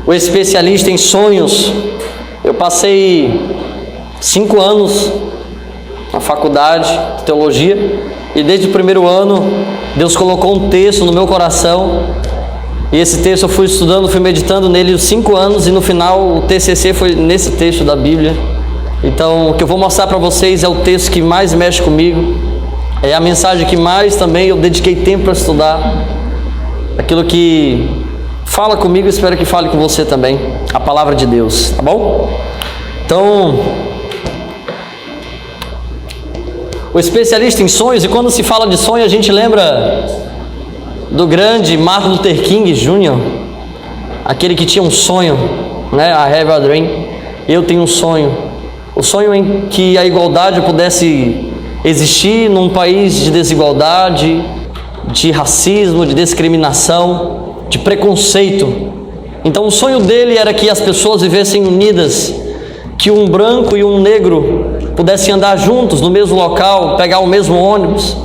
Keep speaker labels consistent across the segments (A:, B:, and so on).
A: o especialista em sonhos. Eu passei 5 anos na faculdade de teologia e desde o primeiro ano Deus colocou um texto no meu coração e esse texto eu fui estudando, fui meditando nele os 5 anos e no final o TCC foi nesse texto da Bíblia. Então o que eu vou mostrar para vocês é o texto que mais mexe comigo, é a mensagem que mais também eu dediquei tempo para estudar, aquilo que fala comigo, espero que fale com você também, a palavra de Deus, tá bom? Então, o especialista em sonhos, e quando se fala de sonho a gente lembra do grande Martin Luther King Jr., aquele que tinha um sonho, né? I have a dream, eu tenho um sonho, o sonho em que a igualdade pudesse existir num país de desigualdade, de racismo, de discriminação, de preconceito. Então o sonho dele era que as pessoas vivessem unidas, que um branco e um negro pudessem andar juntos no mesmo local, pegar o mesmo ônibus.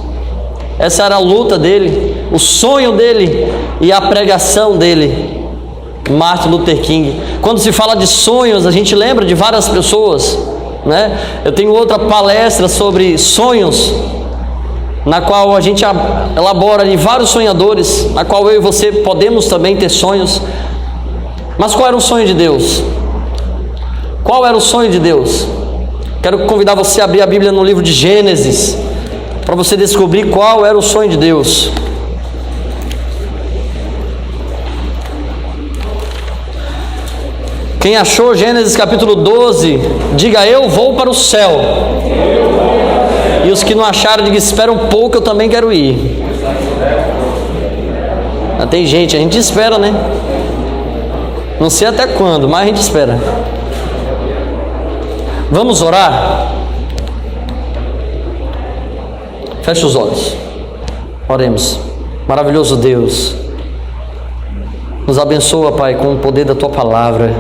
A: Essa era a luta dele, o sonho dele e a pregação dele, Martin Luther King. Quando se fala de sonhos, a gente lembra de várias pessoas, né? Eu tenho outra palestra sobre sonhos, na qual a gente elabora de vários sonhadores, na qual eu e você podemos também ter sonhos. Mas qual era o sonho de Deus? Qual era o sonho de Deus? Quero convidar você a abrir a Bíblia no livro de Gênesis, para você descobrir qual era o sonho de Deus. Quem achou Gênesis capítulo 12, diga: eu vou para o céu. E os que não acharam, diga: espera um pouco, eu também quero ir. Tem gente, a gente espera, né? Não sei até quando, mas a gente espera. Vamos orar? Feche os olhos, oremos. Maravilhoso Deus, nos abençoa, Pai, com o poder da Tua palavra,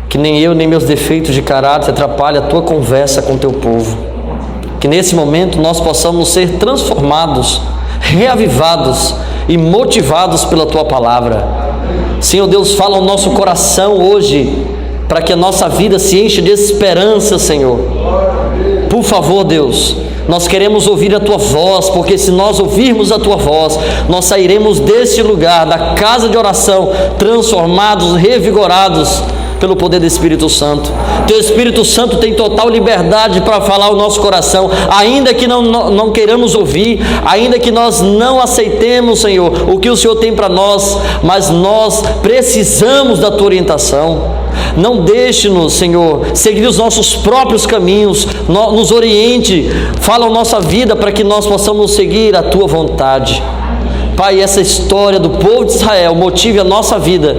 A: que nem eu nem meus defeitos de caráter atrapalhem a Tua conversa com o Teu povo. Que nesse momento nós possamos ser transformados, reavivados e motivados pela Tua palavra. Senhor Deus, fala ao nosso coração hoje, para que a nossa vida se encha de esperança, Senhor. Por favor, Deus, nós queremos ouvir a Tua voz, porque se nós ouvirmos a Tua voz, nós sairemos deste lugar, da casa de oração, transformados, revigorados pelo poder do Espírito Santo. Teu Espírito Santo tem total liberdade para falar ao nosso coração, ainda que não queiramos ouvir, ainda que nós não aceitemos, Senhor, o que o Senhor tem para nós, mas nós precisamos da Tua orientação. Não deixe-nos, Senhor, seguir os nossos próprios caminhos, nos oriente, fala a nossa vida para que nós possamos seguir a Tua vontade. Pai, essa história do povo de Israel motive a nossa vida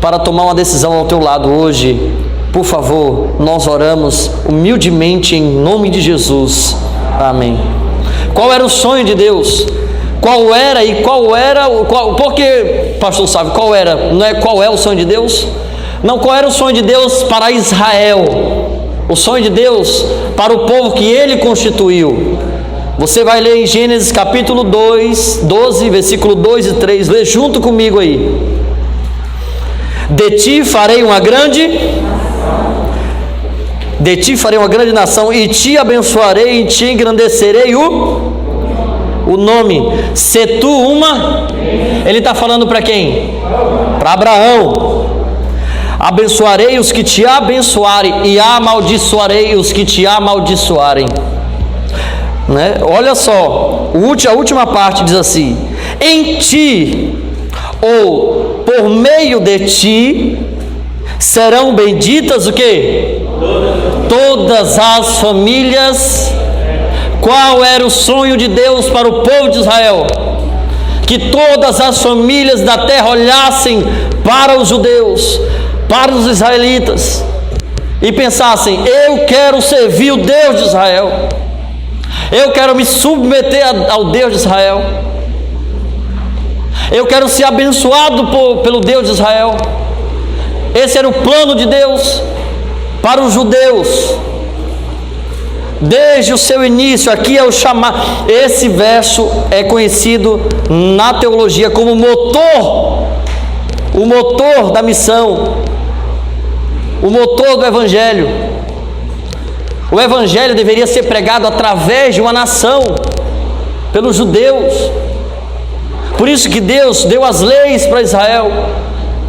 A: para tomar uma decisão ao Teu lado hoje. Por favor, nós oramos humildemente em nome de Jesus. Amém. Qual era o sonho de Deus? Porque, pastor, sabe qual era? Não é qual é o sonho de Deus? Não, qual era o sonho de Deus para Israel? O sonho de Deus para o povo que Ele constituiu. Você vai ler em Gênesis capítulo 12, versículo 2 e 3. Lê junto comigo aí. De ti farei uma grande nação, e te abençoarei, e te engrandecerei o nome. Se tu uma... Ele está falando para quem? Para Abraão. Abençoarei os que te abençoarem, e amaldiçoarei os que te amaldiçoarem. Né? Olha só, a última parte diz assim: em ti, ou por meio de ti, serão benditas o quê? Todas as famílias. Qual era o sonho de Deus para o povo de Israel? Que todas as famílias da terra olhassem para os judeus, para os israelitas, e pensassem: eu quero servir o Deus de Israel, eu quero me submeter ao Deus de Israel, eu quero ser abençoado pelo Deus de Israel. Esse era o plano de Deus para os judeus, desde o seu início. Aqui é o chamar. Esse verso é conhecido na teologia como motor o motor da missão, o motor do Evangelho. O Evangelho deveria ser pregado através de uma nação, pelos judeus. Por isso que Deus deu as leis para Israel,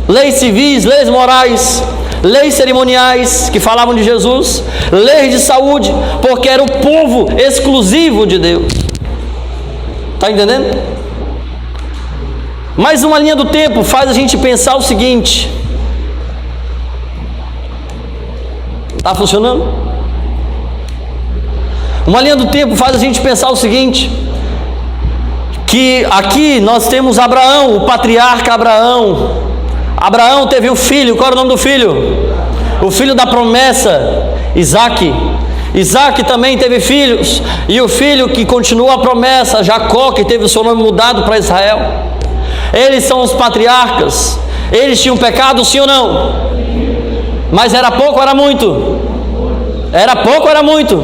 A: leis civis, leis morais, leis cerimoniais que falavam de Jesus, leis de saúde, porque era o povo exclusivo de Deus. Está entendendo? Mais uma linha do tempo faz a gente pensar o seguinte: está funcionando? Uma linha do tempo faz a gente pensar o seguinte: que aqui nós temos Abraão, o patriarca Abraão. Abraão teve um filho. Qual era o nome do filho? O filho da promessa, Isaque. Isaque também teve filhos, e o filho que continuou a promessa, Jacó, que teve o seu nome mudado para Israel. Eles são os patriarcas. Eles tinham pecado, sim ou não? Mas era pouco ou era muito? Era pouco ou era muito?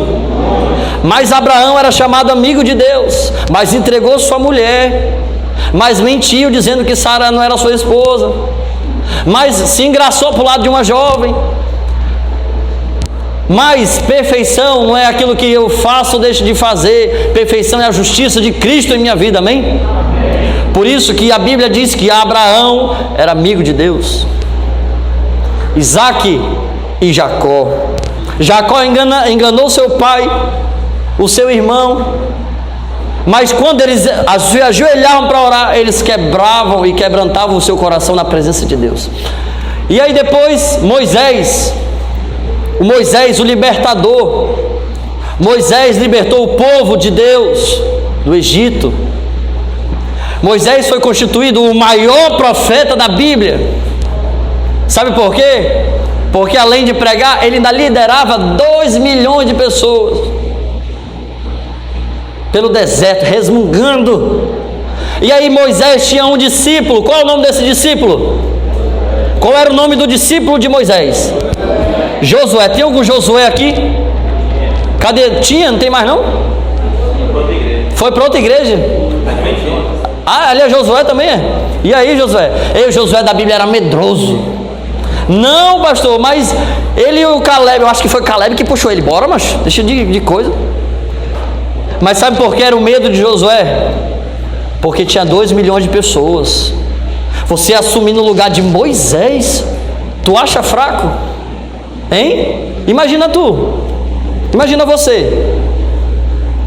A: Mas Abraão era chamado amigo de Deus, mas entregou sua mulher, mas mentiu dizendo que Sara não era sua esposa, mas se engraçou para o lado de uma jovem. Mas perfeição não é aquilo que eu faço ou deixo de fazer, perfeição é a justiça de Cristo em minha vida, amém? Por isso que a Bíblia diz que Abraão era amigo de Deus. Isaque e Jacó. Jacó enganou seu pai, o seu irmão, mas quando eles se ajoelhavam para orar, eles quebravam e quebrantavam o seu coração na presença de Deus. E aí depois Moisés, o libertador. Moisés libertou o povo de Deus do Egito. Moisés foi constituído o maior profeta da Bíblia. Sabe por quê? Porque além de pregar, ele ainda liderava 2 milhões de pessoas pelo deserto, resmungando. E aí Moisés tinha um discípulo. Qual é o nome desse discípulo? Qual era o nome do discípulo de Moisés? Josué. Tem algum Josué aqui? Cadê? Tinha? Não tem mais não? Foi para outra igreja? Ah, ali é Josué também é? E aí Josué? O Josué da Bíblia era medroso. Não, pastor, mas ele e o Caleb, eu acho que foi Caleb que puxou ele. Bora, mas deixa de coisa. Mas sabe por que era o medo de Josué? Porque tinha 2 milhões de pessoas. Você assumir no lugar de Moisés, tu acha fraco? Hein? Imagina tu. Imagina você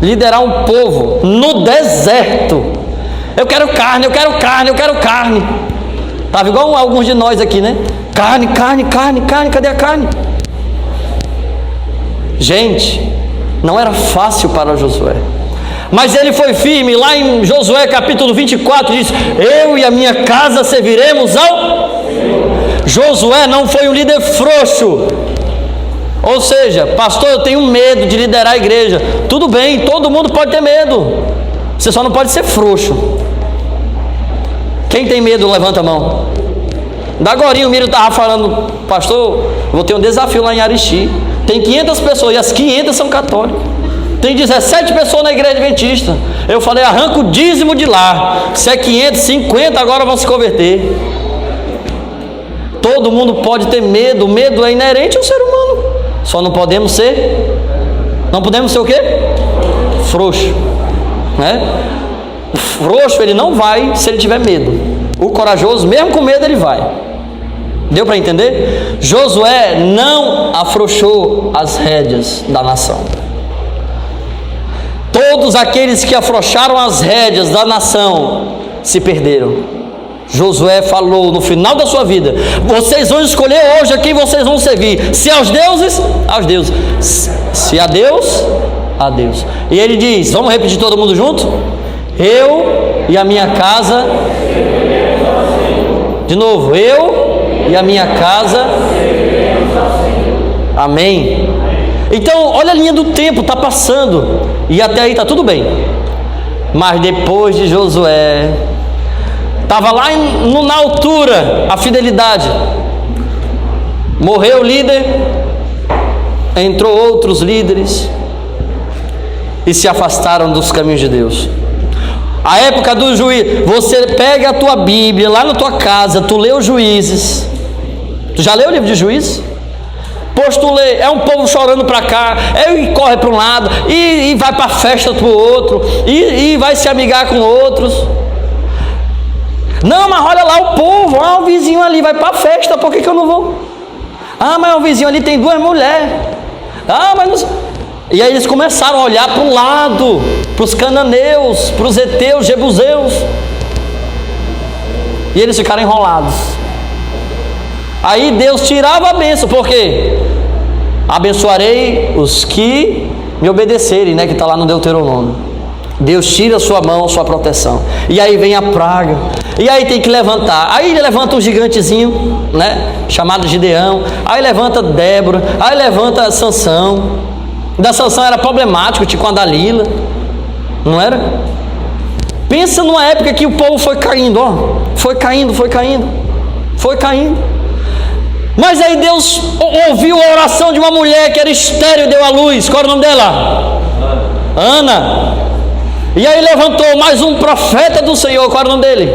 A: liderar um povo no deserto. Eu quero carne, eu quero carne, eu quero carne. Estava igual alguns de nós aqui, né? Carne, cadê a carne? Gente, não era fácil para Josué, mas ele foi firme. Lá em Josué capítulo 24 diz: eu e a minha casa serviremos ao Josué não foi um líder frouxo. Ou seja, pastor, eu tenho medo de liderar a igreja. Tudo bem, todo mundo pode ter medo, você só não pode ser frouxo. Quem tem medo, levanta a mão. Da agorinha o Miro estava falando: pastor, vou ter um desafio lá em Arixi. Tem 500 pessoas e as 500 são católicas. Tem 17 pessoas na igreja adventista. Eu falei: arranca o dízimo de lá. Se é 500, 50 agora vão se converter. Todo mundo pode ter medo. O medo é inerente ao ser humano. Só não podemos ser. Não podemos ser o quê? Frouxo, né? O frouxo ele não vai se ele tiver medo. O corajoso, mesmo com medo, ele vai. Deu para entender? Josué não afrouxou as rédeas da nação. Todos aqueles que afrouxaram as rédeas da nação se perderam. Josué falou no final da sua vida: vocês vão escolher hoje a quem vocês vão servir. Se aos deuses, aos deuses. Se a Deus, a Deus. E ele diz, vamos repetir todo mundo junto? Eu e a minha casa. De novo, eu e a minha casa. Amém. Então, olha a linha do tempo, está passando. E até aí está tudo bem. Mas depois de Josué, estava lá na altura a fidelidade. Morreu o líder, entrou outros líderes e se afastaram dos caminhos de Deus. A época do juiz, você pega a tua Bíblia lá na tua casa, tu lê os Juízes. Tu já leu o livro de Juízes? Pois tu lê, é um povo chorando para cá, e corre para um lado, e vai para a festa para o outro, e vai se amigar com outros. Não, mas olha lá o povo, o vizinho ali vai para a festa, por que eu não vou? Mas o vizinho ali tem 2 mulheres. Mas não sei. E aí eles começaram a olhar para o lado, para os cananeus, para os heteus, jebuseus, e eles ficaram enrolados. Aí Deus tirava a bênção, por quê? Abençoarei os que me obedecerem, né? Que está lá no Deuteronômio. Deus tira a sua mão, sua proteção. E aí vem a praga. E aí tem que levantar. Aí ele levanta um gigantezinho, né? Chamado Gideão. Aí levanta Débora. Aí levanta Sansão. Da Sansão era problemático, tipo com a Dalila. Não era? Pensa numa época que o povo foi caindo, ó. Foi caindo. Mas aí Deus ouviu a oração de uma mulher que era estéril e deu à luz. Qual era o nome dela? Ana. E aí levantou mais um profeta do Senhor. Qual era o nome dele?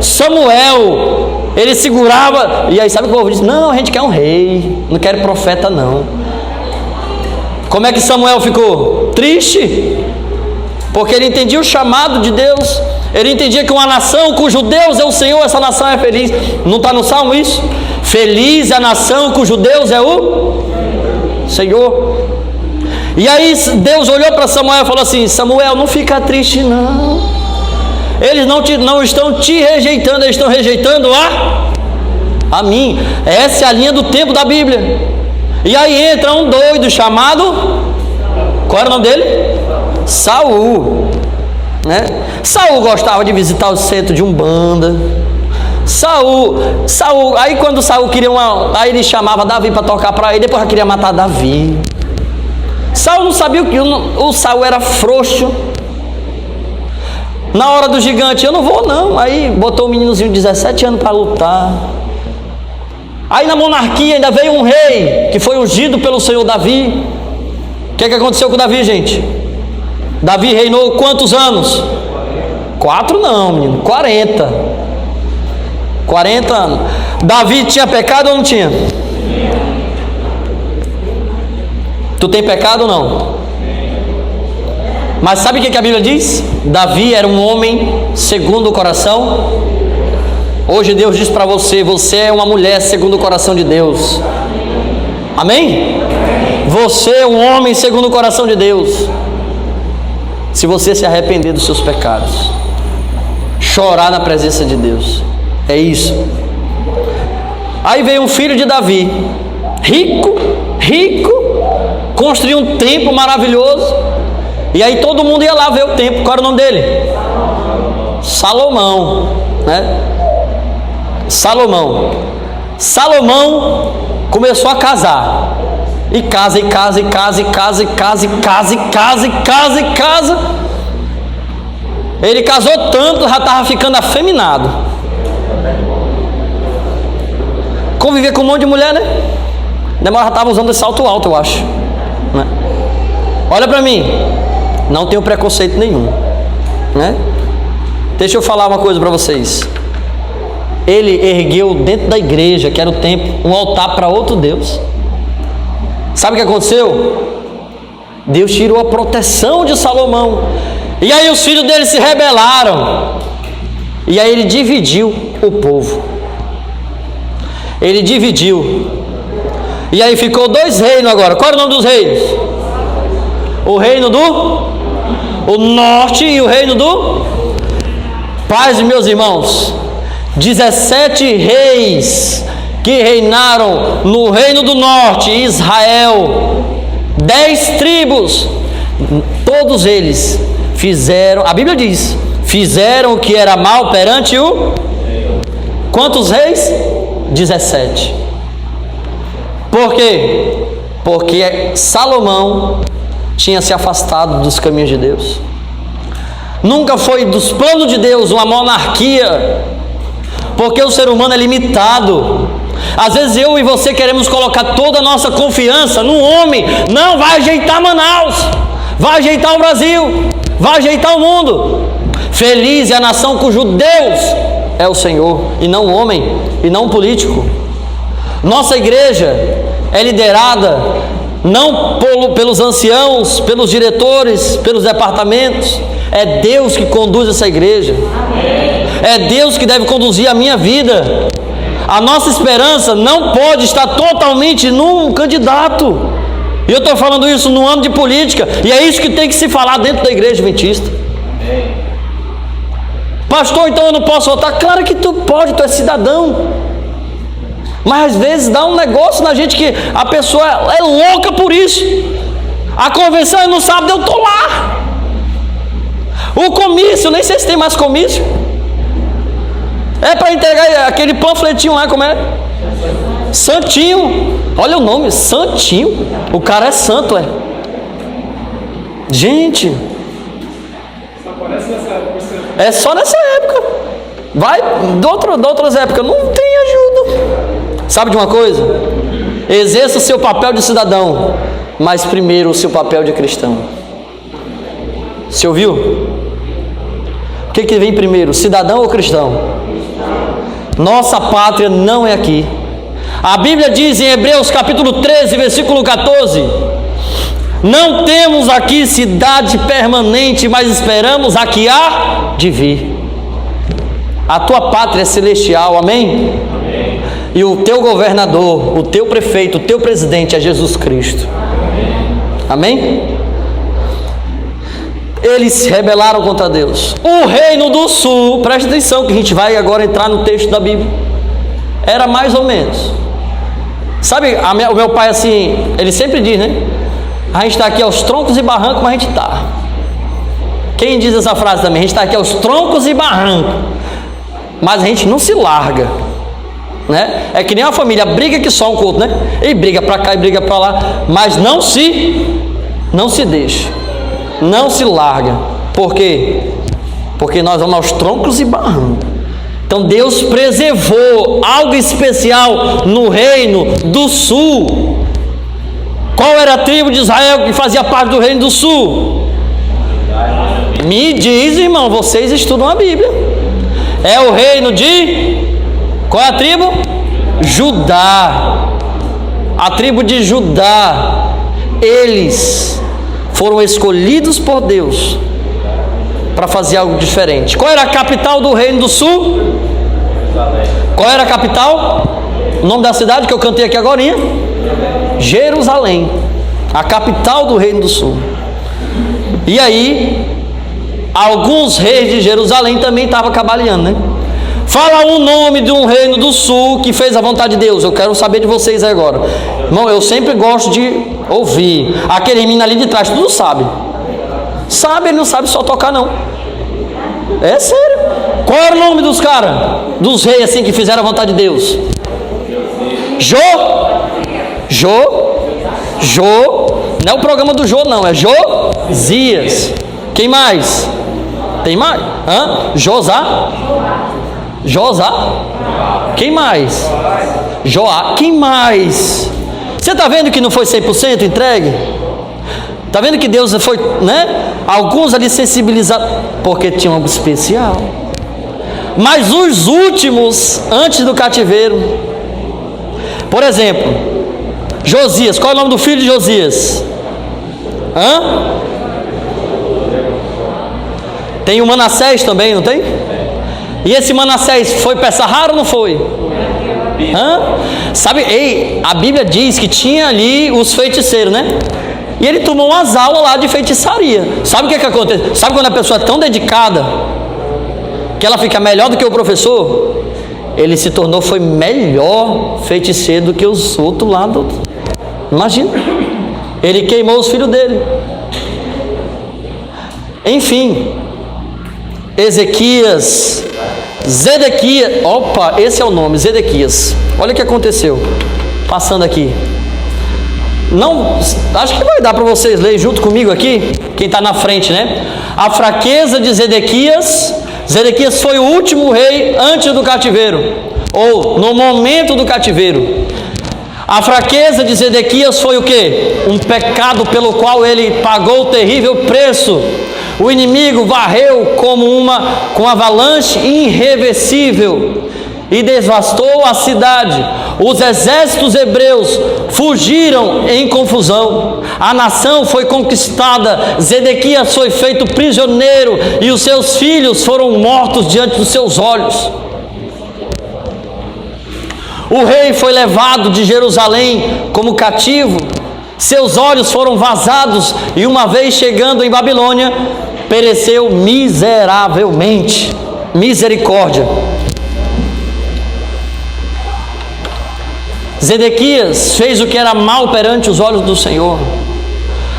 A: Samuel. Ele segurava. E aí sabe o que o povo disse? Não, a gente quer um rei, não quer profeta não. Como é que Samuel ficou? Triste. Porque ele entendia o chamado de Deus. Ele entendia que uma nação cujo Deus é o Senhor, essa nação é feliz. Não está no Salmo isso? Feliz é a nação cujo Deus é o Senhor. E aí Deus olhou para Samuel e falou assim: Samuel, não fica triste não. Eles não estão te rejeitando, eles estão rejeitando a mim. Essa é a linha do tempo da Bíblia. E aí entra um doido chamado, qual era o nome dele? Saul, né? Saul gostava de visitar o centro de Umbanda. Saul, aí quando Saul queria aí ele chamava Davi para tocar para ele, depois já queria matar Davi. Saul não sabia o que o Saul era frouxo. Na hora do gigante, eu não vou não. Aí botou um meninozinho de 17 anos para lutar. Aí na monarquia ainda veio um rei que foi ungido pelo Senhor Davi. O que aconteceu com Davi, gente? Davi reinou quantos anos? 4 não, menino, 40 anos. Davi tinha pecado ou não tinha? Tu tem pecado ou não? Mas sabe o que a Bíblia diz? Davi era um homem segundo o coração. Hoje Deus diz para você: você é uma mulher segundo o coração de Deus. Amém? Você é um homem segundo o coração de Deus. Se você se arrepender dos seus pecados, chorar na presença de Deus, é isso. Aí veio um filho de Davi, rico, construiu um templo maravilhoso. E aí todo mundo ia lá ver o templo. Qual era o nome dele? Salomão, né? Salomão começou a casar. E casa. Ele casou tanto, já estava ficando afeminado. Conviver com um monte de mulher, né? Demora, já estava usando esse salto alto, eu acho, né? Olha para mim, não tenho preconceito nenhum, né? Deixa eu falar uma coisa para vocês. Ele ergueu dentro da igreja, que era o templo, um altar para outro Deus. Sabe o que aconteceu? Deus tirou a proteção de Salomão. E aí os filhos dele se rebelaram. E aí ele dividiu o povo. Ele dividiu. E aí ficou 2 reinos agora. Qual era o nome dos reinos? O reino o norte e o reino Paz, meus irmãos. 17 reis que reinaram no reino do norte, Israel, 10 tribos, todos eles fizeram, a Bíblia diz, fizeram o que era mal perante quantos reis? 17. Por quê? Porque Salomão tinha se afastado dos caminhos de Deus. Nunca foi dos planos de Deus uma monarquia, porque o ser humano é limitado. Às vezes eu e você queremos colocar toda a nossa confiança num homem. Não, vai ajeitar Manaus, vai ajeitar o Brasil, vai ajeitar o mundo. Feliz é a nação cujo Deus é o Senhor, e não o homem, e não o político. Nossa igreja é liderada não pelos anciãos, pelos diretores, pelos departamentos. É Deus que conduz essa igreja. É Deus que deve conduzir a minha vida. A nossa esperança não pode estar totalmente num candidato. E eu estou falando isso no ano de política, e é isso que tem que se falar dentro da igreja adventista. Pastor, então eu não posso votar? Claro que tu pode, tu é cidadão. Mas às vezes dá um negócio na gente que a pessoa é louca por isso. A convenção é no sábado, eu estou lá. O comício, nem sei se tem mais comício. É para entregar aquele panfletinho lá, como é? Santinho. Olha o nome, Santinho. O cara é santo, é. Gente, é só nessa época. Vai de outras épocas, não tem ajuda. Sabe de uma coisa? Exerça o seu papel de cidadão, mas primeiro o seu papel de cristão. Você ouviu? O que vem primeiro, cidadão ou cristão? Nossa pátria não é aqui. A Bíblia diz em Hebreus capítulo 13, versículo 14: não temos aqui cidade permanente, mas esperamos a que há de vir. A tua pátria é celestial, amém? Amém. E o teu governador, o teu prefeito, o teu presidente é Jesus Cristo. Amém? Eles se rebelaram contra Deus. O reino do sul, preste atenção que a gente vai agora entrar no texto da Bíblia, era mais ou menos. Sabe, o meu pai assim, ele sempre diz, né? A gente está aqui aos troncos e barrancos, mas a gente está. Quem diz essa frase também? A gente está aqui aos troncos e barrancos, mas a gente não se larga, né? É que nem uma família, briga que só um com o outro, né? E briga para cá e briga para lá, mas não se deixa, não se larga. Por quê? Porque nós vamos aos troncos e barrancos. Então Deus preservou algo especial no reino do sul. Qual era a tribo de Israel que fazia parte do reino do sul? Me diz, irmão, vocês estudam a Bíblia. É o reino de... Qual é a tribo? Judá. A tribo de Judá. Eles foram escolhidos por Deus para fazer algo diferente. Qual era a capital do reino do sul? Qual era a capital? O nome da cidade que eu cantei aqui agorinha? Jerusalém. A capital do reino do sul. E aí, alguns reis de Jerusalém também estavam cabaleando, né? Fala um nome de um reino do sul que fez a vontade de Deus. Eu quero saber de vocês agora. Irmão, eu sempre gosto de ouvir. Aquele menino ali de trás, tudo sabe. Sabe, ele não sabe só tocar não. É sério. Qual era o nome dos caras? Dos reis assim que fizeram a vontade de Deus? Não é o programa do Jô não, é Josias. Quem mais? Tem mais? Josá? Quem mais? Joá. Quem mais? Você está vendo que não foi 100% entregue? Está vendo que Deus foi, né? Alguns ali sensibilizados, porque tinham algo especial. Mas os últimos, antes do cativeiro, por exemplo, Josias. Qual é o nome do filho de Josias? Tem o Manassés também, não tem? E esse Manassés foi peça rara ou não foi? Sabe, a Bíblia diz que tinha ali os feiticeiros, né? E ele tomou umas aulas lá de feitiçaria. Sabe o que acontece? Sabe quando a pessoa é tão dedicada que ela fica melhor do que o professor? Ele se tornou, foi melhor feiticeiro do que os outros lá do... Imagina. Ele queimou os filhos dele. Enfim, Zedequias. Opa, esse é o nome, Zedequias. Olha o que aconteceu. Passando aqui. Não, acho que vai dar para vocês lerem junto comigo aqui. Quem está na frente, né? A fraqueza de Zedequias. Zedequias foi o último rei antes do cativeiro, ou no momento do cativeiro. A fraqueza de Zedequias foi o quê? Um pecado pelo qual ele pagou o terrível preço. O inimigo varreu com avalanche irreversível e devastou a cidade. Os exércitos hebreus fugiram em confusão. A nação foi conquistada. Zedequias foi feito prisioneiro e os seus filhos foram mortos diante dos seus olhos. O rei foi levado de Jerusalém como cativo. Seus olhos foram vazados e, uma vez chegando em Babilônia, pereceu miseravelmente. Misericórdia. Zedequias fez o que era mal perante os olhos do Senhor.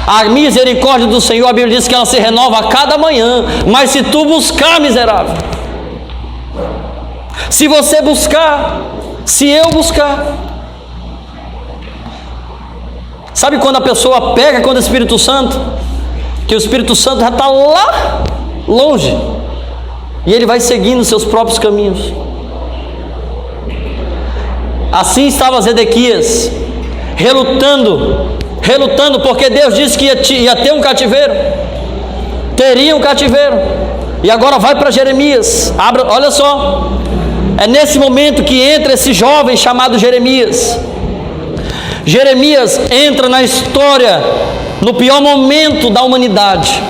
A: A misericórdia do Senhor, a Bíblia diz que ela se renova a cada manhã. Mas se tu buscar, miserável, se você buscar, se eu buscar, sabe quando a pessoa pega quando o Espírito Santo, que o Espírito Santo já está lá longe e ele vai seguindo seus próprios caminhos. Assim estava Zedequias, relutando, porque Deus disse que ia ter um cativeiro, teria um cativeiro, e agora vai para Jeremias. Olha só, é nesse momento que entra esse jovem chamado Jeremias. Jeremias entra na história no pior momento da humanidade.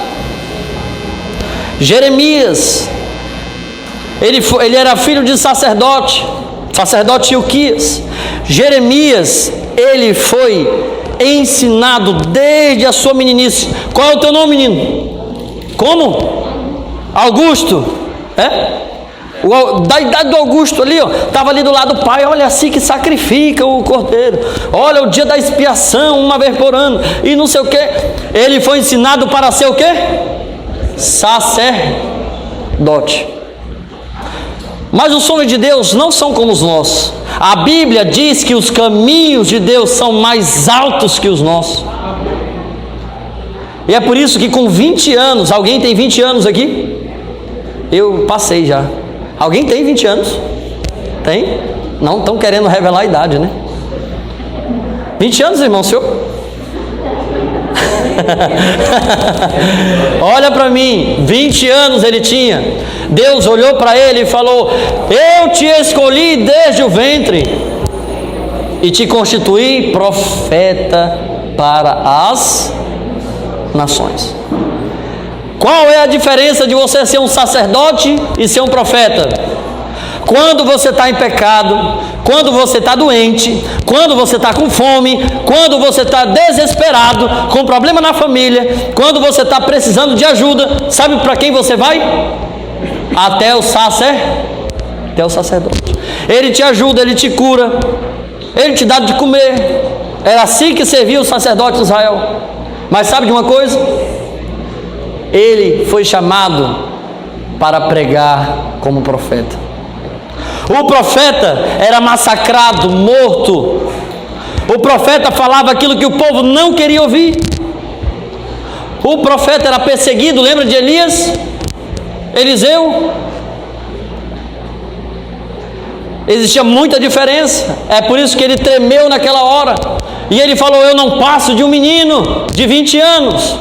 A: Jeremias, ele era filho de sacerdote Hilquias. Jeremias, ele foi ensinado desde a sua meninice. Qual é o teu nome, menino? Como? Augusto. Da idade do Augusto ali, estava ali do lado do pai. Olha, assim que sacrifica o cordeiro. Olha, o dia da expiação, uma vez por ano, e não sei o que. Ele foi ensinado para ser o que? Sacerdote. Mas os sonhos de Deus não são como os nossos. A Bíblia diz que os caminhos de Deus são mais altos que os nossos. E é por isso que com 20 anos, alguém tem 20 anos aqui? Eu passei já. Alguém tem 20 anos? Tem? Não estão querendo revelar a idade, né? 20 anos, irmão, senhor? Olha para mim, 20 anos ele tinha. Deus olhou para ele e falou: eu te escolhi desde o ventre e te constituí profeta para as nações. Qual é a diferença de você ser um sacerdote e ser um profeta? Quando você está em pecado, quando você está doente, quando você está com fome, quando você está desesperado, com problema na família, quando você está precisando de ajuda, sabe para quem você vai? Até o sacerdote. Ele te ajuda, ele te cura, ele te dá de comer. Era assim que servia o sacerdote de Israel. Mas sabe de uma coisa? Ele foi chamado para pregar como profeta. O profeta era massacrado, morto. O profeta falava aquilo que o povo não queria ouvir. O profeta era perseguido. Lembra de Elias? Eliseu? Existia muita diferença. É por isso que ele tremeu naquela hora. E ele falou: eu não passo de um menino de 20 anos.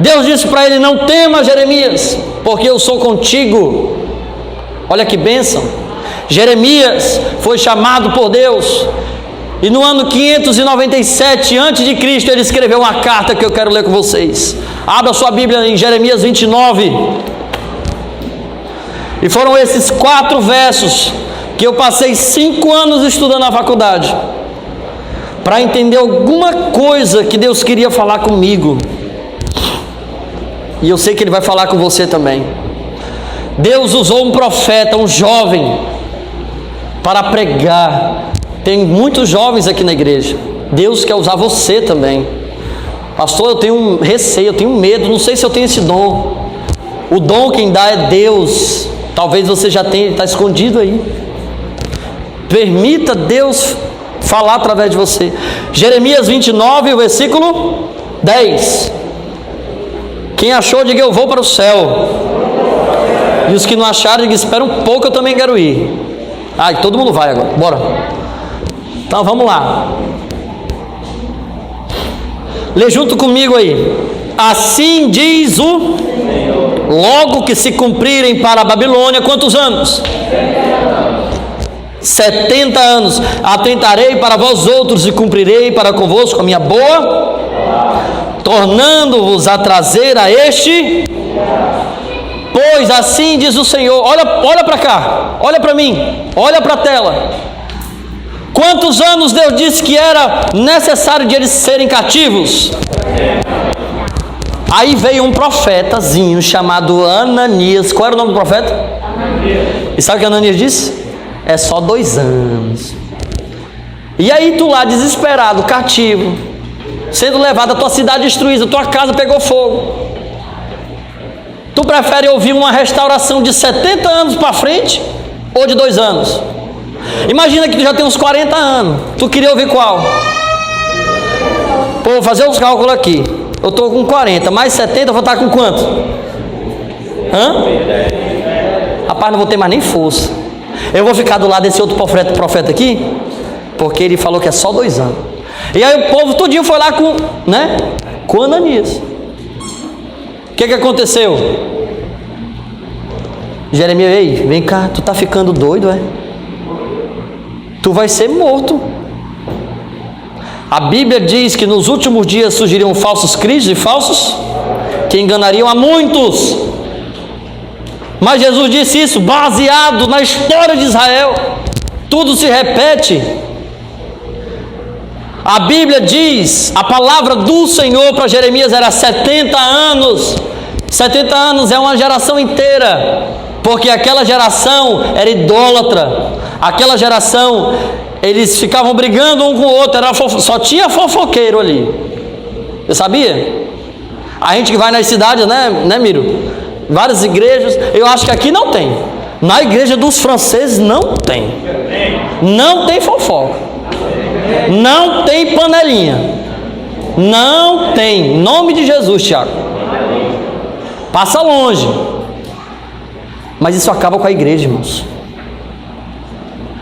A: Deus disse para ele: não temas, Jeremias, porque eu sou contigo. Olha que bênção. Jeremias foi chamado por Deus, e no ano 597 a.C. ele escreveu uma carta que eu quero ler com vocês. Abra sua Bíblia em Jeremias 29. E foram esses 4 versos que eu passei 5 anos estudando na faculdade, para entender alguma coisa que Deus queria falar comigo. E eu sei que Ele vai falar com você também. Deus usou um profeta, um jovem, para pregar. Tem muitos jovens aqui na igreja. Deus quer usar você também. Pastor, eu tenho um receio, eu tenho medo, não sei se eu tenho esse dom. O dom quem dá é Deus. Talvez você já tenha, está escondido aí. Permita Deus falar através de você. Jeremias 29, o versículo 10. Quem achou, diga: eu vou para o céu. E os que não acharam, diga: espera um pouco, eu também quero ir. Todo mundo vai agora, bora. Então vamos lá. Lê junto comigo aí. assim diz o logo que se cumprirem para a Babilônia, quantos anos? 70 anos. Atentarei para vós outros e cumprirei para convosco a minha boa, tornando-vos a trazer a este. Pois assim diz o Senhor. Olha para cá, olha para mim, olha para a tela. Quantos anos Deus disse que era necessário de eles serem cativos? Aí veio um profetazinho chamado Ananias. Qual era o nome do profeta? Ananias. E sabe o que Ananias disse? É só 2 anos. E aí tu lá desesperado, cativo, sendo levado, a tua cidade destruída, a tua casa pegou fogo. Tu prefere ouvir uma restauração de 70 anos para frente ou de 2 anos? Imagina que tu já tem uns 40 anos. Tu queria ouvir qual? Pô, vou fazer os cálculos aqui. Eu estou com 40, mais 70, eu vou estar com quanto? Rapaz, não vou ter mais nem força. Eu vou ficar do lado desse outro profeta aqui, porque ele falou que é só 2 anos. E aí o povo todinho foi lá com Ananias. O que aconteceu? Jeremias, ei, vem cá, tu tá ficando doido, é? Tu vai ser morto. A Bíblia diz que nos últimos dias surgiriam falsos cristos e falsos que enganariam a muitos. Mas Jesus disse isso baseado na história de Israel. Tudo se repete. A Bíblia diz, a palavra do Senhor para Jeremias era 70 anos. 70 anos é uma geração inteira, porque aquela geração era idólatra. Aquela geração, eles ficavam brigando um com o outro, só tinha fofoqueiro ali. Você sabia? A gente que vai nas cidades, né, Miro? Várias igrejas, eu acho que aqui não tem. Na igreja dos franceses não tem. Não tem fofoca. Não tem panelinha. Não tem. Em nome de Jesus, Tiago. Passa longe. Mas isso acaba com a igreja, irmãos.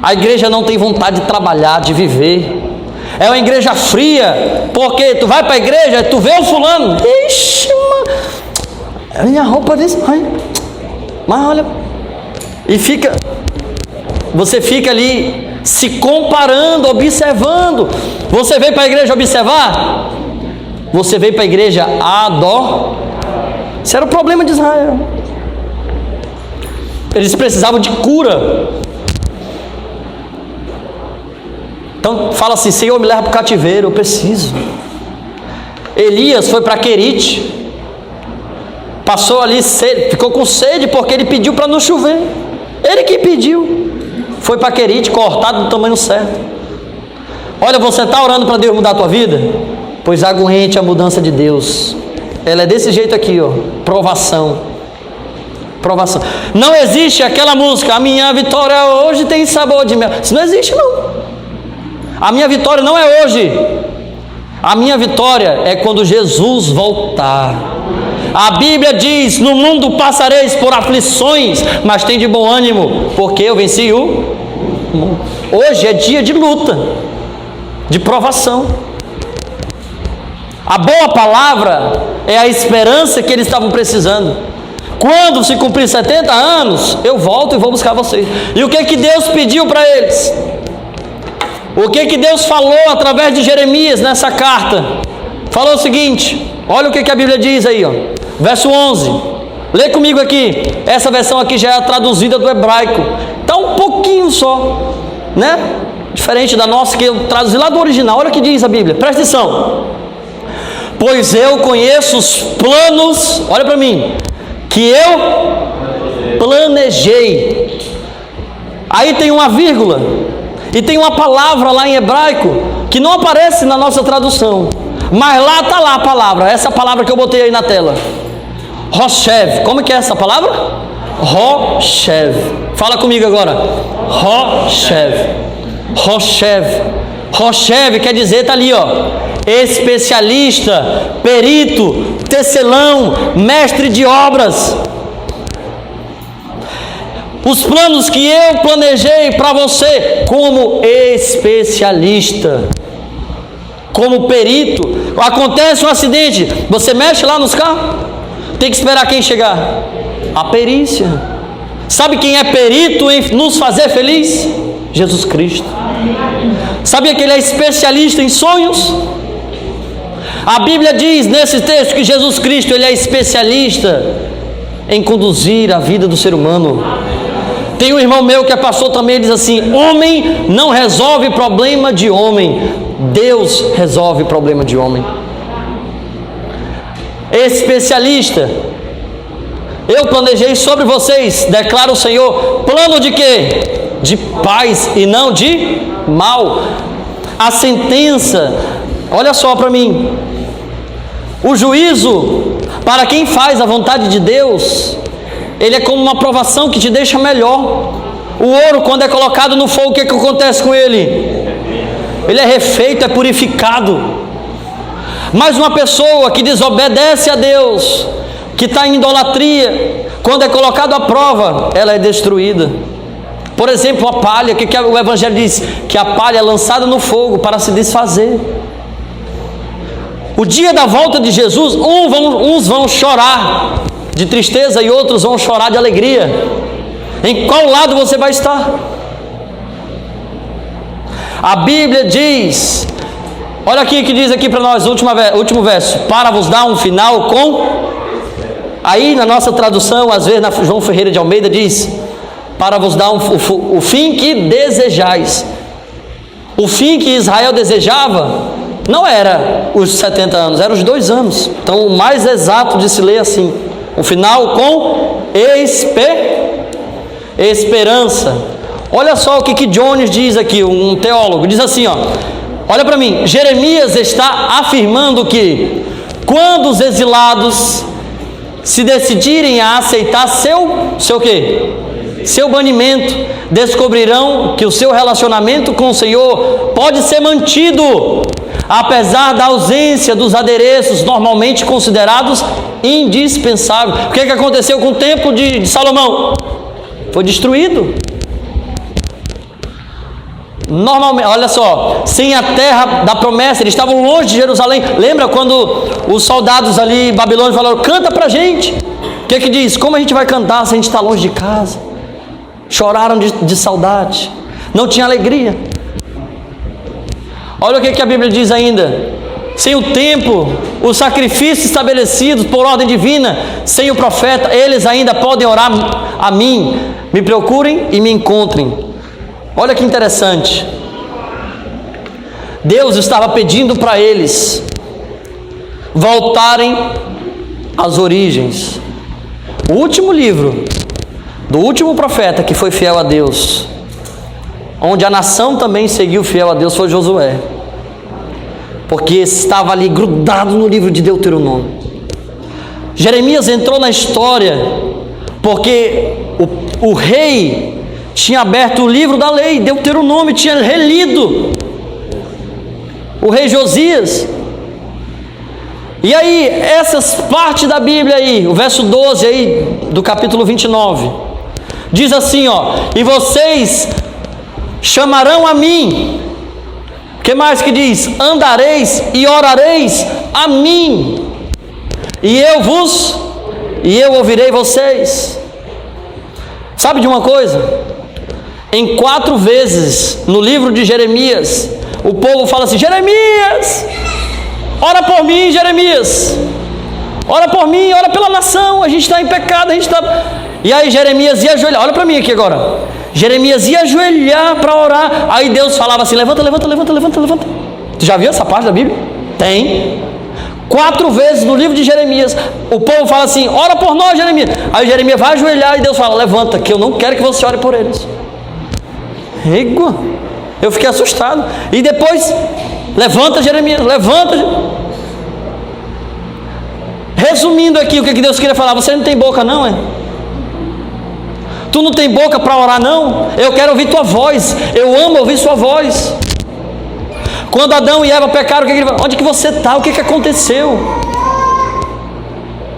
A: A igreja não tem vontade de trabalhar, de viver. É uma igreja fria. Porque tu vai para a igreja, tu vê o fulano. Ixi, mano. Minha roupa desse. Mas olha. E você fica ali se comparando, observando. Você veio para a igreja observar? Você veio para a igreja adorar. Esse era o problema de Israel. Eles precisavam de cura. Então fala assim: Senhor, me leva para o cativeiro, eu preciso. Elias foi para Querite. Passou ali sede, ficou com sede porque ele pediu para não chover. Ele que pediu. Foi para Querite, cortado do tamanho certo. Olha, você está orando para Deus mudar a tua vida? Pois aguente a mudança de Deus. Ela é desse jeito aqui, ó. Provação. Provação. Não existe aquela música, a minha vitória hoje tem sabor de mel. Isso não existe, não. A minha vitória não é hoje. A minha vitória é quando Jesus voltar. A Bíblia diz: no mundo passareis por aflições, mas tem de bom ânimo, porque eu venci o mundo. Hoje é dia de luta, de provação. A boa palavra é a esperança que eles estavam precisando. Quando se cumprir 70 anos, eu volto e vou buscar vocês. E o que Deus pediu para eles? O que Deus falou através de Jeremias nessa carta? Falou o seguinte, olha o que a Bíblia diz aí, ó. Verso 11, lê comigo aqui. Essa versão aqui já é a traduzida do hebraico. Está um pouquinho só, né? Diferente da nossa, que eu traduzi lá do original. Olha o que diz a Bíblia, presta atenção. Pois eu conheço os planos, olha para mim, que eu planejei. Aí tem uma vírgula, e tem uma palavra lá em hebraico, que não aparece na nossa tradução. Mas lá está lá a palavra, essa palavra que eu botei aí na tela. Roshev, como que é essa palavra? Roshev. Fala comigo agora. Roshev. Roshev. Roshev quer dizer, está ali, ó. Especialista, perito, tecelão, mestre de obras. Os planos que eu planejei para você como especialista. como perito. Acontece um acidente, você mexe lá nos carros, tem que esperar quem chegar? A perícia. Sabe quem é perito em nos fazer feliz? Jesus Cristo. Sabia que Ele é especialista em sonhos? A Bíblia diz nesse texto que Jesus Cristo, Ele é especialista em conduzir a vida do ser humano. Tem um irmão meu que é pastor também, ele diz assim: homem não resolve problema de homem, Deus resolve problema de homem. Especialista. Eu planejei sobre vocês, declara o Senhor, plano de quê? De paz e não de mal. A sentença, olha só para mim, o juízo, para quem faz a vontade de Deus, ele é como uma provação que te deixa melhor. O ouro, quando é colocado no fogo, o que acontece com ele? Ele é refeito, é purificado. Mas uma pessoa que desobedece a Deus, que está em idolatria, quando é colocado à prova, ela é destruída. Por exemplo, a palha, que o Evangelho diz? Que a palha é lançada no fogo para se desfazer. O dia da volta de Jesus, uns vão chorar de tristeza e outros vão chorar de alegria. Em qual lado você vai estar? A Bíblia diz, olha aqui que diz aqui para nós, último verso: para vos dar um final com... Aí na nossa tradução, às vezes na João Ferreira de Almeida diz: para vos dar o fim que desejais. O fim que Israel desejava não era os 70 anos, eram os 2 anos. Então o mais exato de se ler assim: o final com esperança. Olha só o que Jones diz aqui, um teólogo, diz assim, ó, olha para mim, Jeremias está afirmando que quando os exilados se decidirem a aceitar seu quê? Seu banimento, descobrirão que o seu relacionamento com o Senhor pode ser mantido, apesar da ausência dos adereços normalmente considerados indispensáveis. O que aconteceu com o templo de Salomão? Foi destruído. Normalmente, olha só, sem a terra da promessa, eles estavam longe de Jerusalém. Lembra quando os soldados ali em Babilônia falaram: canta pra gente? O que diz? Como a gente vai cantar se a gente está longe de casa? Choraram de saudade, não tinha alegria. Olha o que a Bíblia diz ainda: sem o tempo, os sacrifícios estabelecidos por ordem divina, sem o profeta, eles ainda podem orar a mim, me procurem e me encontrem. Olha que interessante, Deus estava pedindo para eles voltarem às origens. O último livro do último profeta que foi fiel a Deus, onde a nação também seguiu fiel a Deus, foi Josué, porque estava ali grudado no livro de Deuteronômio. Jeremias entrou na história porque o rei tinha aberto o livro da lei, Deuteronômio, tinha relido, o rei Josias. E aí, essas partes da Bíblia aí, o verso 12 aí, do capítulo 29, diz assim, ó: e vocês chamarão a mim. O que mais que diz? Andareis e orareis a mim, e eu ouvirei vocês. Sabe de uma coisa? Em 4 vezes no livro de Jeremias, o povo fala assim: Jeremias, ora por mim, Jeremias, ora por mim, ora pela nação, a gente está em pecado, a gente está... E aí Jeremias ia ajoelhar, olha para mim aqui agora, Jeremias ia ajoelhar para orar, aí Deus falava assim: levanta. Tu já viu essa parte da Bíblia? Tem. 4 vezes no livro de Jeremias, o povo fala assim: ora por nós, Jeremias. Aí Jeremias vai ajoelhar e Deus fala: levanta, que eu não quero que você ore por eles. Égua, eu fiquei assustado. E depois, levanta, Jeremias, levanta. Resumindo aqui, o que Deus queria falar: você não tem boca não, é? Tu não tem boca para orar não? Eu quero ouvir tua voz, eu amo ouvir sua voz. Quando Adão e Eva pecaram, onde que você está? O que aconteceu?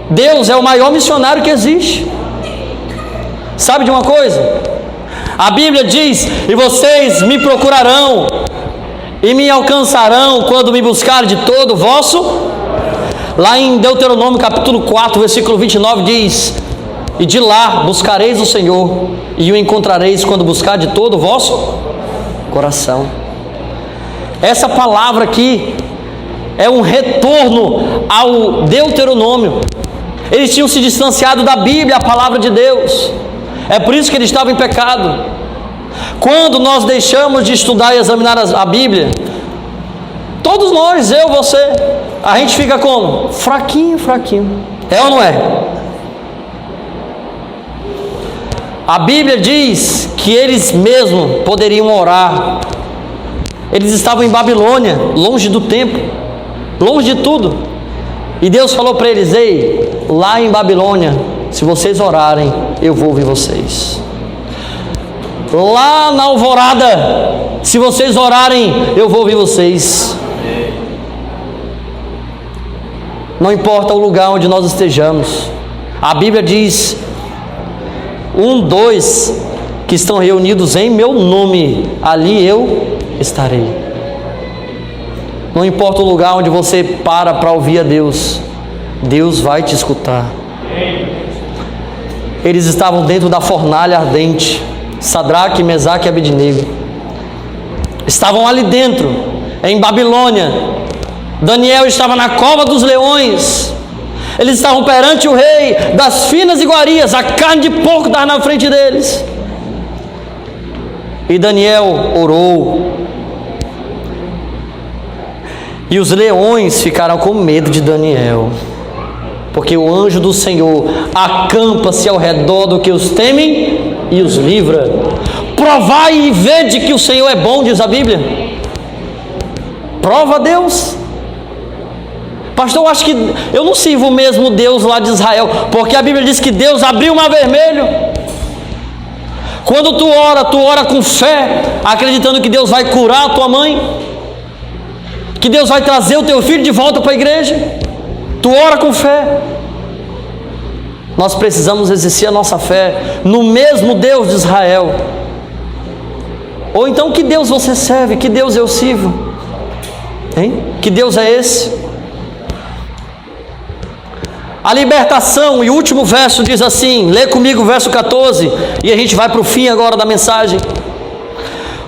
A: Deus é o maior missionário que existe. Sabe de uma coisa? A Bíblia diz: e vocês me procurarão e me alcançarão quando me buscar de todo o vosso. Lá em Deuteronômio capítulo 4, versículo 29 diz: e de lá buscareis o Senhor, e o encontrareis quando buscar de todo o vosso coração. Essa palavra aqui é um retorno ao Deuteronômio. Eles tinham se distanciado da Bíblia, a palavra de Deus. É por isso que eles estavam em pecado. Quando nós deixamos de estudar e examinar a Bíblia, todos nós, eu, você, a gente fica como? Fraquinho, fraquinho. É ou não é? A Bíblia diz que eles mesmos poderiam orar. Eles estavam em Babilônia, longe do templo, longe de tudo. E Deus falou para eles: ei, lá em Babilônia, se vocês orarem, eu vou ouvir vocês. Lá na alvorada, se vocês orarem, eu vou ouvir vocês. Não importa o lugar onde nós estejamos. A Bíblia diz: 1, 2 que estão reunidos em meu nome, ali eu estarei. Não importa o lugar onde você para ouvir a Deus, Deus vai te escutar. Eles estavam dentro da fornalha ardente, Sadraque, Mesaque e Abednego. Estavam ali dentro, em Babilônia. Daniel estava na cova dos leões. Eles estavam perante o rei das finas iguarias, a carne de porco estava na frente deles. E Daniel orou. E os leões ficaram com medo de Daniel, porque o anjo do Senhor acampa-se ao redor do que os temem e os livra. Provai e vede que o Senhor é bom, diz a Bíblia. Prova a Deus. Pastor, eu não sirvo o mesmo Deus lá de Israel, porque a Bíblia diz que Deus abriu o mar vermelho. Quando tu ora com fé, acreditando que Deus vai curar a tua mãe, que Deus vai trazer o teu filho de volta para a igreja. Tu ora com fé. Nós precisamos exercer a nossa fé no mesmo Deus de Israel. Ou então, que Deus você serve? Que Deus eu sirvo? Hein? Que Deus é esse? A libertação, e o último verso diz assim, lê comigo o verso 14, e a gente vai para o fim agora da mensagem.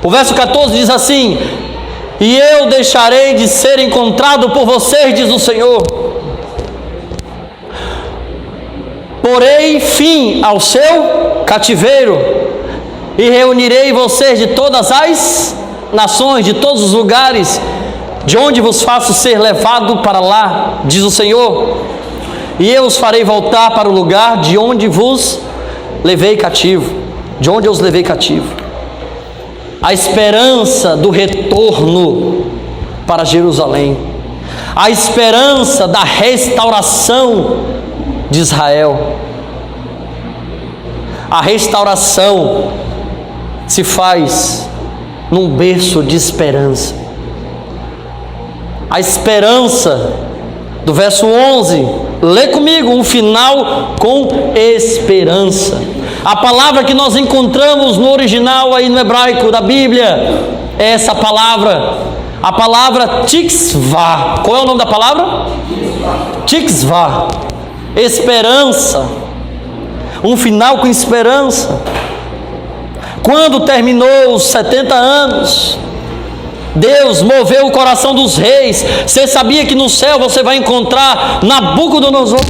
A: O verso 14 diz assim: e eu deixarei de ser encontrado por vocês, diz o Senhor. Porei fim ao seu cativeiro, e reunirei vocês de todas as nações, de todos os lugares, de onde vos faço ser levado para lá, diz o Senhor. E eu os farei voltar para o lugar de onde vos levei cativo, de onde eu os levei cativo. A esperança do retorno para Jerusalém, a esperança da restauração de Israel. A restauração se faz num berço de esperança. A esperança do verso 11, lê comigo, um final com esperança. A palavra que nós encontramos no original aí no hebraico da Bíblia é essa palavra, a palavra tikvah. Qual é o nome da palavra? Tikvah. Esperança. Um final com esperança. Quando terminou os 70 anos, Deus moveu o coração dos reis. Você sabia que no céu você vai encontrar Nabucodonosor,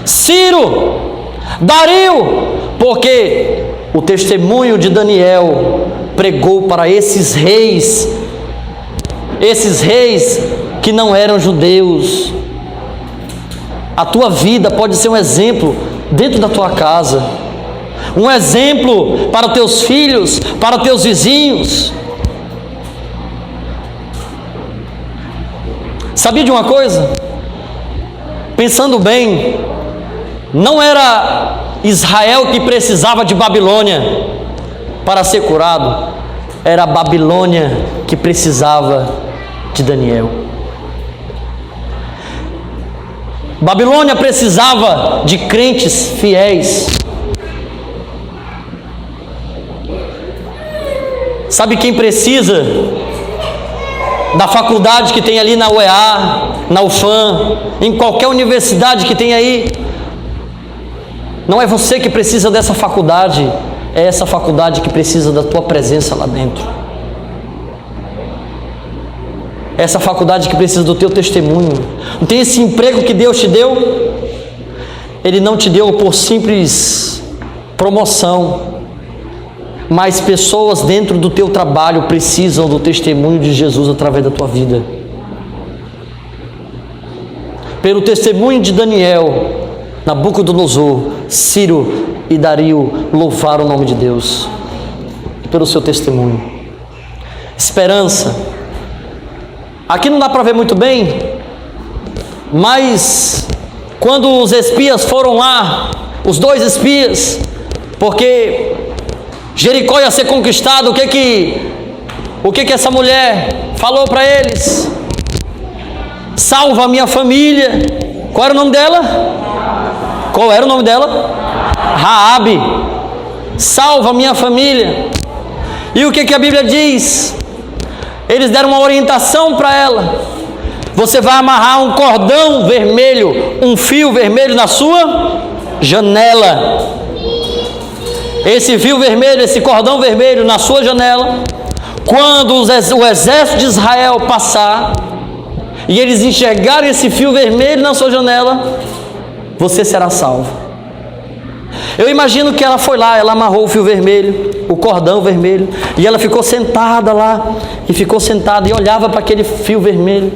A: Ciro, Dario, porque o testemunho de Daniel pregou para esses reis que não eram judeus. A tua vida pode ser um exemplo dentro da tua casa, um exemplo para os teus filhos, para os teus vizinhos. Sabia de uma coisa? Pensando bem, não era Israel que precisava de Babilônia para ser curado, era a Babilônia que precisava de Daniel. Babilônia precisava de crentes fiéis. Sabe quem precisa da faculdade que tem ali na UEA, na UFAM, em qualquer universidade que tem aí? Não é você que precisa dessa faculdade, é essa faculdade que precisa da tua presença lá dentro. É essa faculdade que precisa do teu testemunho. Não tem esse emprego que Deus te deu? Ele não te deu por simples promoção, mas pessoas dentro do teu trabalho precisam do testemunho de Jesus através da tua vida. Pelo testemunho de Daniel, Nabucodonosor, Ciro e Dario louvaram o nome de Deus, pelo seu testemunho. Esperança. Aqui não dá para ver muito bem, mas quando os espias foram lá, os 2 espias, porque Jericó ia ser conquistado, o que essa mulher falou para eles? Salva a minha família. Qual era o nome dela? Qual era o nome dela? Raabe. Salva a minha família. E o que a Bíblia diz? Eles deram uma orientação para ela. Você vai amarrar um cordão vermelho, um fio vermelho na sua janela. Esse fio vermelho, esse cordão vermelho na sua janela, quando o exército de Israel passar e eles enxergarem esse fio vermelho na sua janela, você será salvo. Eu imagino que ela foi lá, ela amarrou o fio vermelho, o cordão vermelho, e ela ficou sentada lá, e olhava para aquele fio vermelho.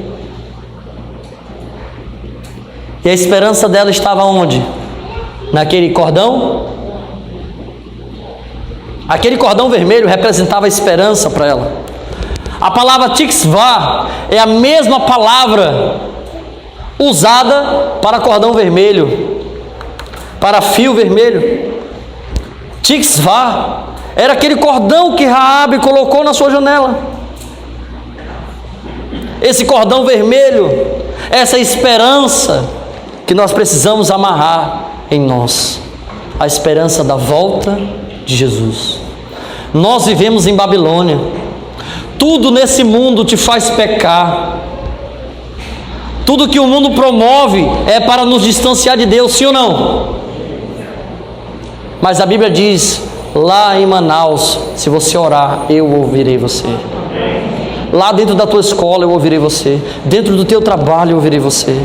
A: E a esperança dela estava onde? Naquele cordão? Aquele cordão vermelho representava a esperança para ela. A palavra tikvah é a mesma palavra usada para cordão vermelho, para fio vermelho. Tikvah era aquele cordão que Raabe colocou na sua janela. Esse cordão vermelho, essa esperança que nós precisamos amarrar em nós, a esperança da volta de Jesus. Nós vivemos em Babilônia. Tudo nesse mundo te faz pecar. Tudo que o mundo promove é para nos distanciar de Deus, sim ou não? Mas a Bíblia diz, lá em Manaus, se você orar, eu ouvirei você. Lá dentro da tua escola eu ouvirei você. Dentro do teu trabalho eu ouvirei você.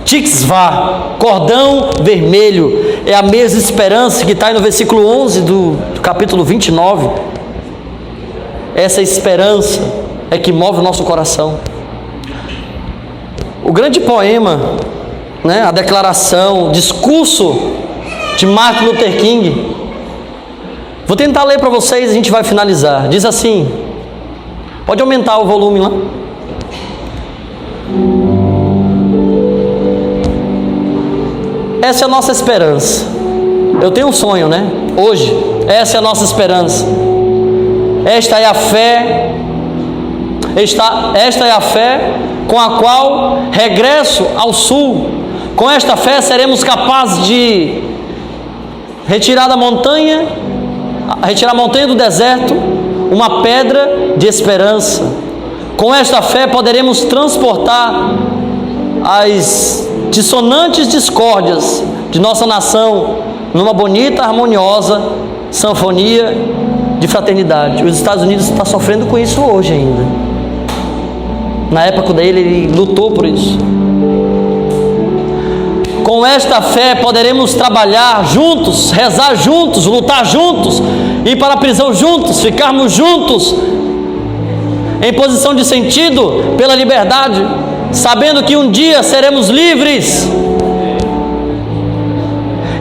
A: Tikvah, cordão vermelho, é a mesma esperança que está aí no versículo 11 do capítulo 29. Essa esperança é que move o nosso coração. O grande poema, né, a declaração, o discurso de Martin Luther King, vou tentar ler para vocês e a gente vai finalizar. Diz assim, pode aumentar o volume lá. Essa é a nossa esperança. Eu tenho um sonho, né? Hoje, essa é a nossa esperança. Esta é a fé. Esta é a fé com a qual regresso ao sul. Com esta fé seremos capazes de retirar a montanha do deserto uma pedra de esperança. Com esta fé poderemos transportar as dissonantes discórdias de nossa nação numa bonita, harmoniosa sinfonia de fraternidade. Os Estados Unidos está sofrendo com isso hoje ainda. Na época dele, ele lutou por isso. Com esta fé poderemos trabalhar juntos, rezar juntos, lutar juntos, ir para a prisão juntos, ficarmos juntos em posição de sentido pela liberdade, sabendo que um dia seremos livres.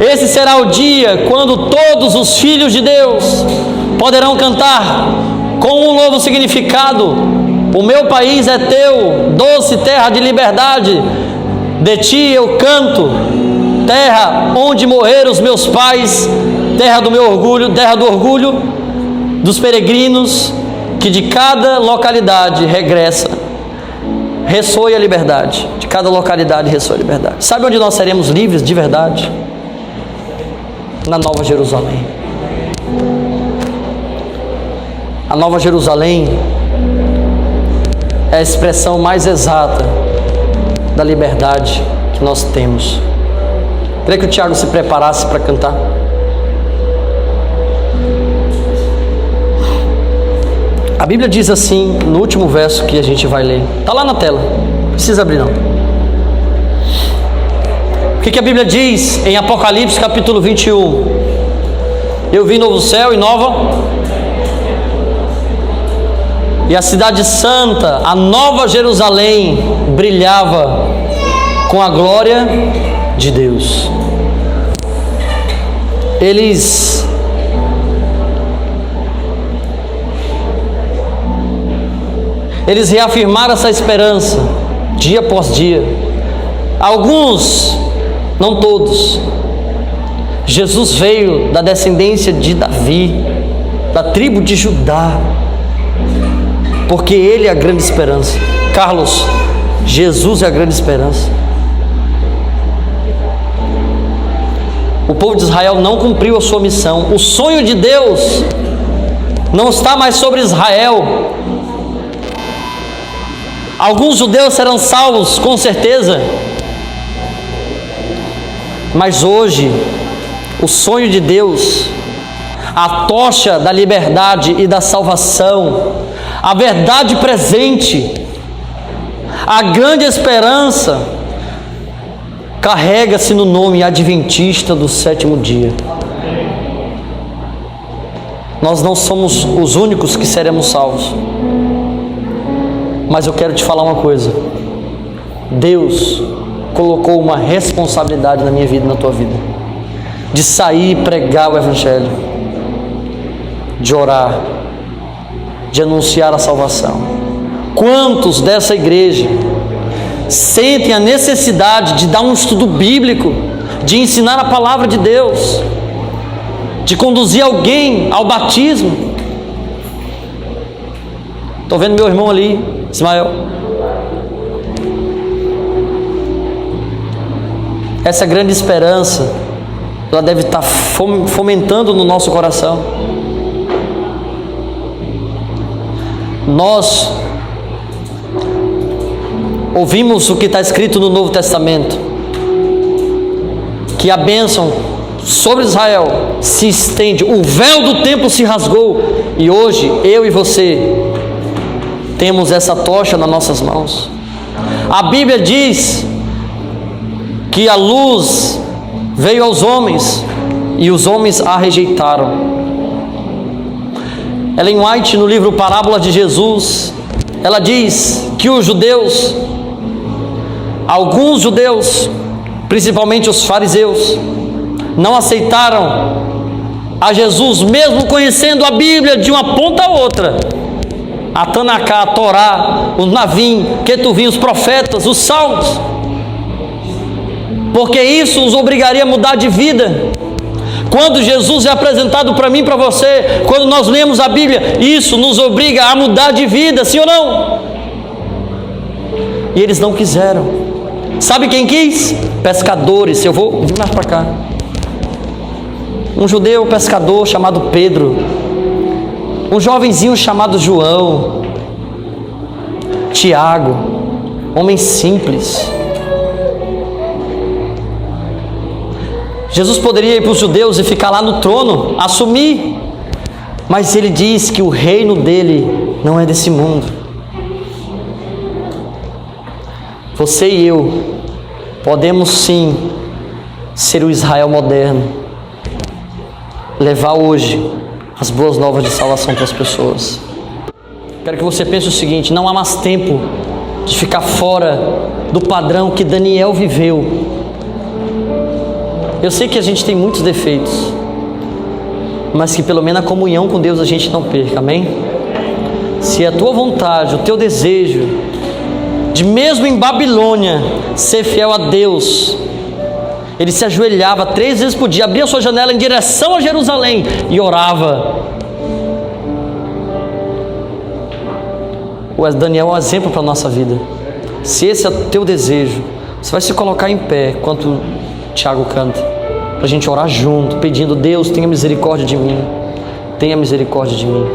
A: Esse será o dia quando todos os filhos de Deus poderão cantar com um novo significado: o meu país é teu, doce terra de liberdade, de ti eu canto, terra onde morreram os meus pais, terra do meu orgulho, terra do orgulho dos peregrinos, que de cada localidade regressa, ressoe a liberdade, de cada localidade ressoe a liberdade. Sabe onde nós seremos livres de verdade? Na Nova Jerusalém. a Nova Jerusalém é a expressão mais exata da liberdade que nós temos. Queria que o Tiago se preparasse para cantar. A Bíblia diz assim, no último verso que a gente vai ler. Está lá na tela, não precisa abrir não. O que a Bíblia diz em Apocalipse capítulo 21? Eu vi novo céu e nova... E a cidade santa, a Nova Jerusalém, brilhava com a glória de Deus. Eles reafirmaram essa esperança dia após dia. Alguns, não todos. Jesus veio da descendência de Davi, da tribo de Judá, porque Ele é a grande esperança. Carlos, Jesus é a grande esperança. O povo de Israel não cumpriu a sua missão. O sonho de Deus não está mais sobre Israel. Alguns judeus serão salvos, com certeza. Mas hoje, o sonho de Deus, a tocha da liberdade e da salvação, a verdade presente, a grande esperança, carrega-se no nome adventista do sétimo dia. Nós não somos os únicos que seremos salvos. Mas eu quero te falar uma coisa. Deus colocou uma responsabilidade na minha vida e na tua vida, de sair e pregar o Evangelho, de orar, de anunciar a salvação. Quantos dessa igreja sentem a necessidade de dar um estudo bíblico, de ensinar a palavra de Deus, de conduzir alguém ao batismo? Estou vendo meu irmão ali, Ismael. Essa grande esperança, ela deve estar fomentando no nosso coração. Nós ouvimos o que está escrito no Novo Testamento, que a bênção sobre Israel se estende, o véu do templo se rasgou, e hoje eu e você temos essa tocha nas nossas mãos. A Bíblia diz que a luz veio aos homens e os homens a rejeitaram. Ellen White, no livro Parábola de Jesus, ela diz que os judeus, alguns judeus, principalmente os fariseus, não aceitaram a Jesus, mesmo conhecendo a Bíblia de uma ponta a outra, a Tanaká, a Torá, o Navim, Ketuvim, os profetas, os salmos, porque isso os obrigaria a mudar de vida. Quando Jesus é apresentado para mim e para você, quando nós lemos a Bíblia, isso nos obriga a mudar de vida, sim ou não? E eles não quiseram. Sabe quem quis? Pescadores. Eu vou vir mais para cá. Um judeu pescador chamado Pedro, um jovenzinho chamado João, Tiago, homens simples. Jesus poderia ir para os judeus e ficar lá no trono, assumir, mas ele diz que o reino dele não é desse mundo. Você e eu podemos sim ser o Israel moderno, levar hoje as boas novas de salvação para as pessoas. Quero que você pense o seguinte: não há mais tempo de ficar fora do padrão que Daniel viveu. Eu sei que a gente tem muitos defeitos, mas que pelo menos a comunhão com Deus a gente não perca, amém? Se é a tua vontade, o teu desejo, de mesmo em Babilônia, ser fiel a Deus, ele se ajoelhava 3 vezes por dia, abria sua janela em direção a Jerusalém e orava. O Daniel é um exemplo para a nossa vida. Se esse é o teu desejo, você vai se colocar em pé, enquanto o Tiago canta, para a gente orar junto, pedindo: Deus, tenha misericórdia de mim, tenha misericórdia de mim.